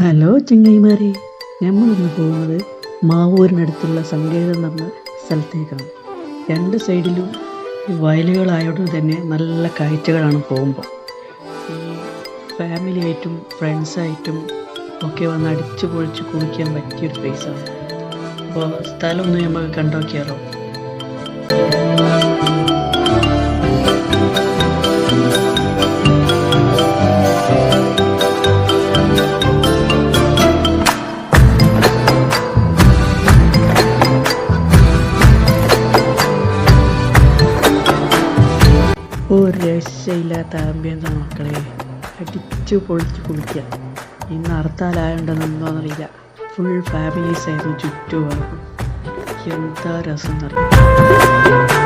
Hello ചങ്ങായിമാരെ, നമ്മളിന്ന് പോകുന്നത് മാവൂരിനടുത്തുള്ള സങ്കേതം എന്ന് പറഞ്ഞ സ്ഥലത്തേക്കാണ്. രണ്ട് സൈഡിലും വയലുകളായതുകൊണ്ട് തന്നെ നല്ല കാഴ്ചകളാണ് പോകുമ്പോൾ. ഈ ഫാമിലി ആയിട്ടും ഫ്രണ്ട്സായിട്ടും ഒക്കെ വന്ന് അടിച്ചു പൊളിച്ച് കുളിക്കാൻ പറ്റിയൊരു പ്ലേസാണ്. അപ്പോൾ സ്ഥലം ഒന്ന് നമുക്ക് കണ്ടോക്കിയാലോ. ഒരു രക്ഷയില്ലാത്ത ആംബിയൻസാണ് മക്കളെ. അടിച്ചു പൊളിച്ച് കുളിക്കുക. ഇന്ന് ഹർത്താലായോണ്ടെന്നൊന്നറിയില്ല, ഫുൾ ഫാമിലീസ് ആയിരുന്നു ചുറ്റുപാടും. എന്താ രസം എന്നറിയാം.